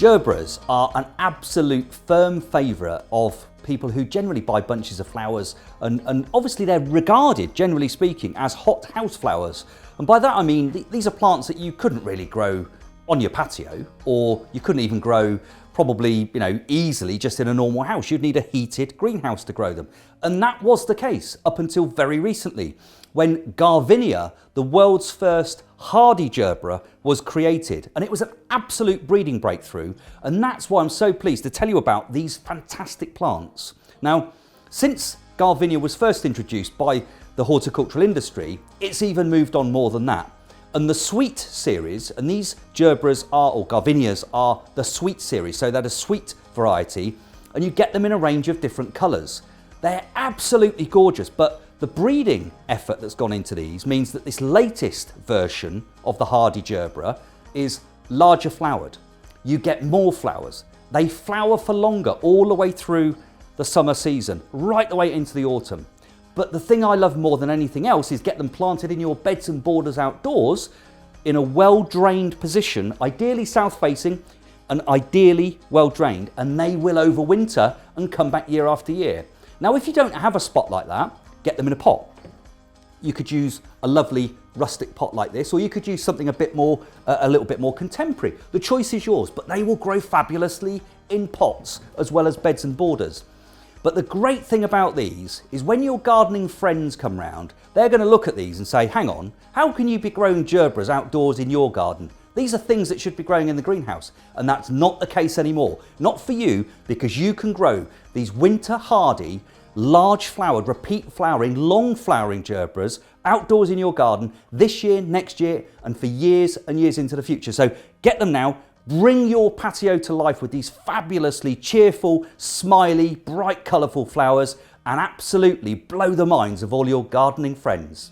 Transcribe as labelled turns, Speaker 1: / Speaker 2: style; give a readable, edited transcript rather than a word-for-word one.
Speaker 1: Gerberas are an absolute firm favourite of people who generally buy bunches of flowers, and obviously they're regarded, generally speaking, as hot house flowers. And by that I mean these are plants that you couldn't really grow on your patio, or you couldn't even grow probably, easily just in a normal house. You'd need a heated greenhouse to grow them. And that was the case up until very recently, when Garvinea, the world's first hardy Gerbera, was created. And it was an absolute breeding breakthrough. And that's why I'm so pleased to tell you about these fantastic plants. Now, since Garvinea was first introduced by the horticultural industry, it's even moved on more than that. And the sweet series, and these Gerberas are, or Garvineas are the sweet series, so they're a sweet variety, and you get them in a range of different colours. They're absolutely gorgeous, but the breeding effort that's gone into these means that this latest version of the hardy Gerbera is larger flowered. You get more flowers. They flower for longer all the way through the summer season, right the way into the autumn. But the thing I love more than anything else is get them planted in your beds and borders outdoors in a well-drained position, ideally south-facing and ideally well-drained, and they will overwinter and come back year after year. Now, if you don't have a spot like that, get them in a pot. You could use a lovely rustic pot like this, or you could use something a little bit more contemporary. The choice is yours, but they will grow fabulously in pots as well as beds and borders. But the great thing about these is when your gardening friends come round, they're going to look at these and say, hang on, how can you be growing Gerberas outdoors in your garden? These are things that should be growing in the greenhouse. And that's not the case anymore. Not for you, because you can grow these winter hardy, large flowered, repeat flowering, long flowering Gerberas outdoors in your garden this year, next year, and for years and years into the future. So get them now. Bring your patio to life with these fabulously cheerful, smiley, bright, colourful flowers, and absolutely blow the minds of all your gardening friends.